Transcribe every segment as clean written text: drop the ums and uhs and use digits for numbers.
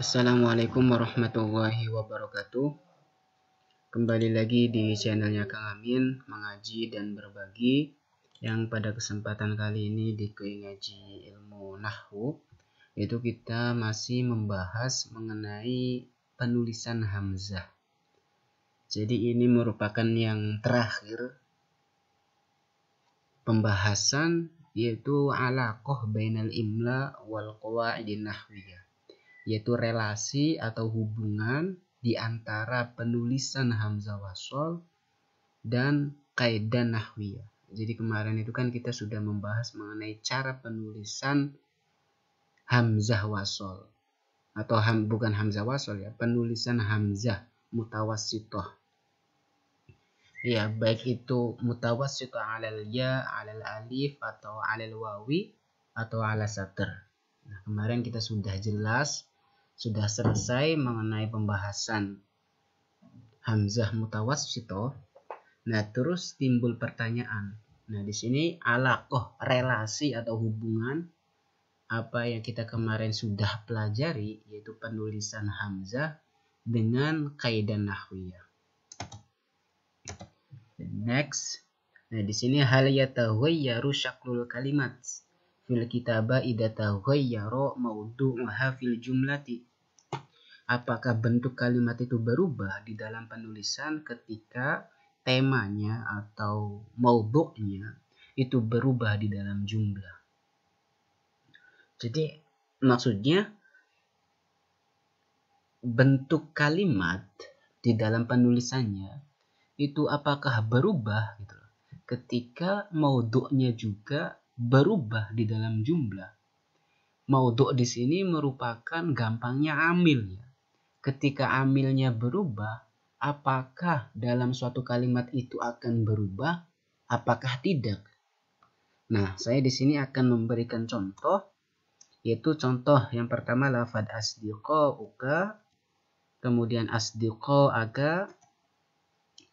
Assalamualaikum warahmatullahi wabarakatuh. Kembali lagi di channelnya Kang Amin, mengaji dan berbagi. Yang pada kesempatan kali ini di ngaji ilmu nahwu, itu kita masih membahas mengenai penulisan hamzah. Jadi ini merupakan yang terakhir pembahasan, yaitu alaqah bainal imla wal qawaidin nahwiyah, yaitu relasi atau hubungan di antara penulisan hamzah wasol dan kaidah nahwiyah. Jadi kemarin itu kan kita sudah membahas mengenai cara penulisan hamzah wasol atau bukan hamzah wasol ya, penulisan hamzah mutawassithah. Ya, baik itu mutawassithah alal ya, alal alif atau alal wawi atau ala satr. Nah, kemarin kita sudah selesai mengenai pembahasan hamzah mutawassithah. Nah, terus timbul pertanyaan. Nah, di sini alaqah, relasi atau hubungan apa yang kita kemarin sudah pelajari, yaitu penulisan hamzah dengan kaidah nahwiyah. Next. Nah, di sini hal yataghayyaru syaklul kalimat fil kitabah idza taghayyara mawdu'uha fil jumlati. Apakah bentuk kalimat itu berubah di dalam penulisan ketika temanya atau maudhu'nya itu berubah di dalam jumlah. Jadi maksudnya bentuk kalimat di dalam penulisannya itu apakah berubah gitu loh, ketika maudhu'nya juga berubah di dalam jumlah. Maudhu' di sini merupakan gampangnya amil ya. Ketika amilnya berubah, apakah dalam suatu kalimat itu akan berubah? Apakah tidak? Nah, saya di sini akan memberikan contoh, yaitu contoh yang pertama lafadz asdiqauka, kemudian asdiqaaka,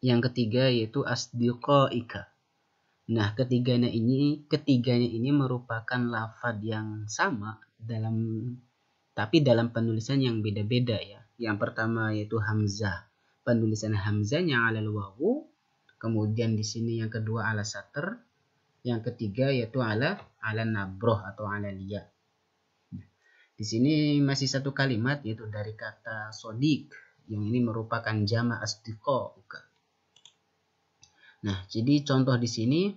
yang ketiga yaitu asdiqaika. Nah, ketiganya ini merupakan lafadz yang sama tapi dalam penulisan yang beda-beda ya. Yang pertama yaitu hamzah. Penulisan hamzahnya alal wawu, kemudian di sini yang kedua ala satr, yang ketiga yaitu ala nabroh atau ala liya. Di sini masih satu kalimat yaitu dari kata sodik, yang ini merupakan jama' asdiqauka. Nah, jadi contoh di sini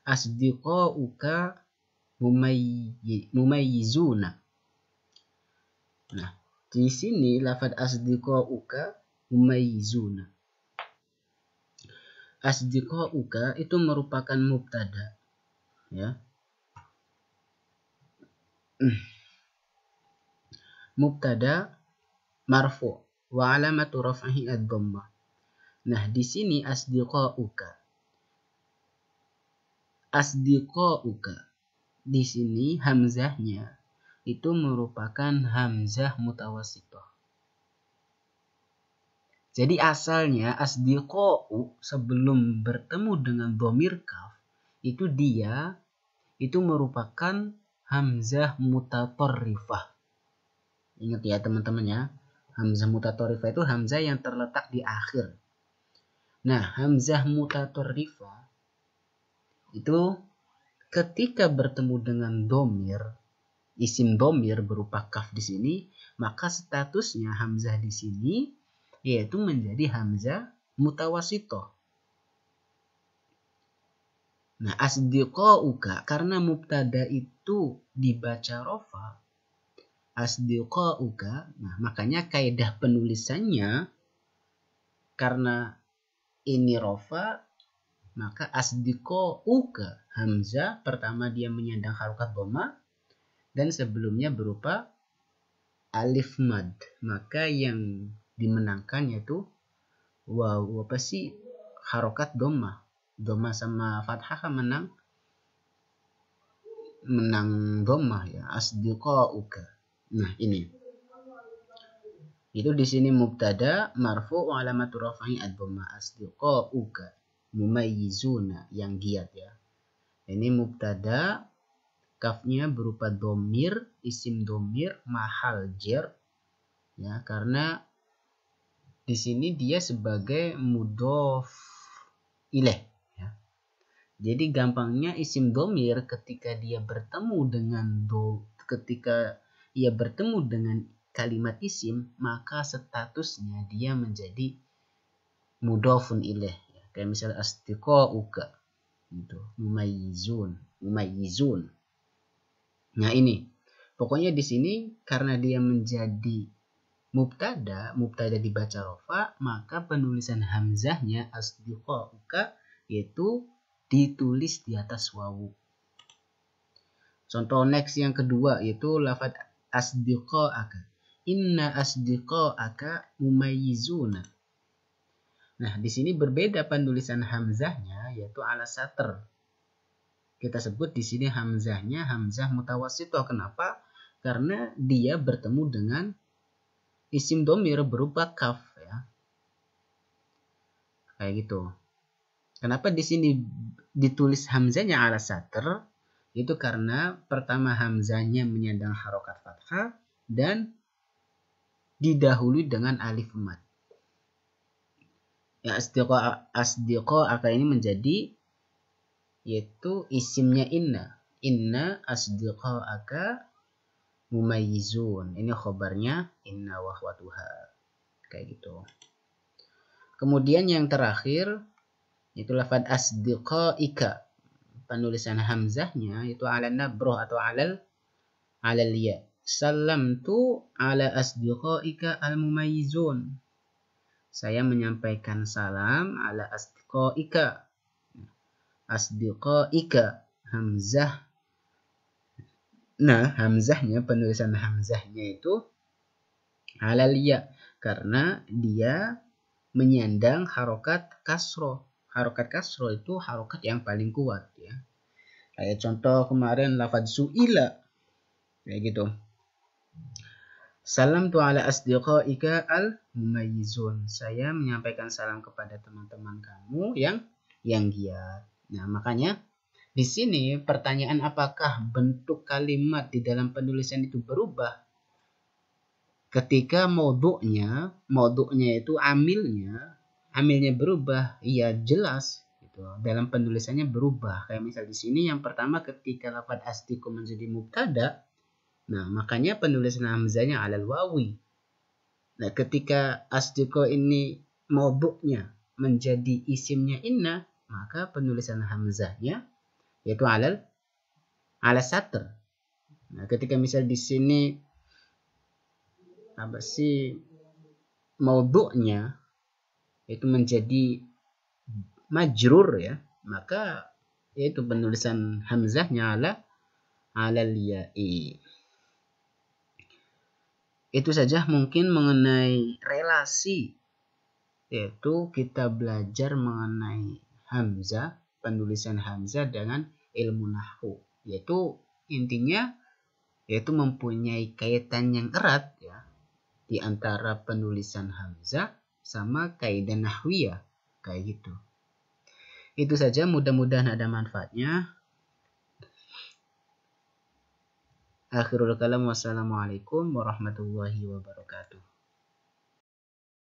asdiqauka mumayyizuna. Nah, di sini lafadz asdiqauka mumayyizuna. Asdiqauka itu merupakan mubtada ya. Mubtada marfu wa alamatu raf'ihi ad-dhammah. Nah, di sini asdiqauka di sini hamzahnya itu merupakan hamzah mutawassithah. Jadi asalnya asdiqau sebelum bertemu dengan dhamir kaf itu dia itu merupakan hamzah mutatarrifah. Ingat ya teman-teman ya, hamzah mutatarrifah itu hamzah yang terletak di akhir. Nah, hamzah mutatarrifah itu ketika bertemu dengan dhamir, isim dhamir berupa kaf di sini, maka statusnya hamzah di sini yaitu menjadi hamzah mutawassithah. Nah, asdiqauka karena mubtada itu dibaca rafa, asdiqauka, nah makanya kaidah penulisannya karena ini rafa, maka asdiqauka hamzah pertama dia menyandang harokat dhamma dan sebelumnya berupa alif mad, maka yang dimenangkan yaitu harokat dhamma. Dhamma sama fathah kan menang dhamma ya, asdiqauka. Nah, ini itu di sini mubtada marfu wa alamatu raf'i ad-dhamma, asdiqauka mumayyizuna yang giat ya. Ini mubtada, kafnya berupa domir, isim domir, mahal jer, ya, karena di sini dia sebagai mudhof ilaih, ya. Jadi gampangnya isim dhamir ketika ia bertemu dengan kalimat isim, maka statusnya dia menjadi mudhofun ilaih, ya. Kayak misalnya asdiqauka gitu, mumayyizun. Nah, ini pokoknya di sini karena dia menjadi mubtada dibaca rofa, maka penulisan hamzahnya asdiqauka yaitu ditulis di atas wawu. Contoh next yang kedua yaitu lafaz asdiqaaka. Inna asdiqaaka mumayyizuna. Nah, di sini berbeda penulisan hamzahnya yaitu ala satr. Kita sebut di sini hamzahnya hamzah mutawassithah. Kenapa? Karena dia bertemu dengan isim dhamir berupa kaf, ya. Kayak gitu. Kenapa di sini ditulis hamzahnya ala satr? Itu karena pertama hamzahnya menyandang harokat fathah dan didahului dengan alif mad. Ya, asdiqaaka ini menjadi yaitu isimnya inna. Inna asdiqaaka mumayyizun. Ini khobarnya inna wa akhwatuha. Kayak gitu. Kemudian yang terakhir itu lafaz asdiqaika. Penulisan hamzahnya itu ala nabroh atau alal ya. Salamtu ala asdiqaika al-mumayyizun. Saya menyampaikan salam ala asdiqaika. Asdiqaika hamzah. Nah, hamzahnya, penulisan hamzahnya itu alal ya karena dia menyandang harokat kasroh. Harokat kasroh itu harokat yang paling kuat, ya. Kayak contoh kemarin lafaz su'ila kayak gitu. Salam tu ala asdiqaika al-mumayyizun. Saya menyampaikan salam kepada teman-teman kamu yang giat. Nah, makanya di sini pertanyaan apakah bentuk kalimat di dalam penulisan itu berubah ketika moduknya itu amilnya berubah? Iya, jelas gitu. Dalam penulisannya berubah. Kayak misal di sini yang pertama ketika lafaz asdiqo menjadi mubtada, nah makanya penulisan hamzahnya alal wawi. Nah, ketika asdiqo ini moduknya menjadi isimnya inna, maka penulisan hamzahnya yaitu ala satr. Nah, ketika misal di sini maudhu'nya itu menjadi majrur, ya, maka yaitu penulisan hamzahnya alal ya'i. Itu saja mungkin mengenai relasi, yaitu kita belajar mengenai hamzah, penulisan hamzah dengan ilmu nahwu, yaitu intinya yaitu mempunyai kaitan yang erat, ya, di antara penulisan hamzah sama kaidah nahwiyah kayak gitu. Itu saja, mudah-mudahan ada manfaatnya. Akhirul kalam, wassalamualaikum warahmatullahi wabarakatuh.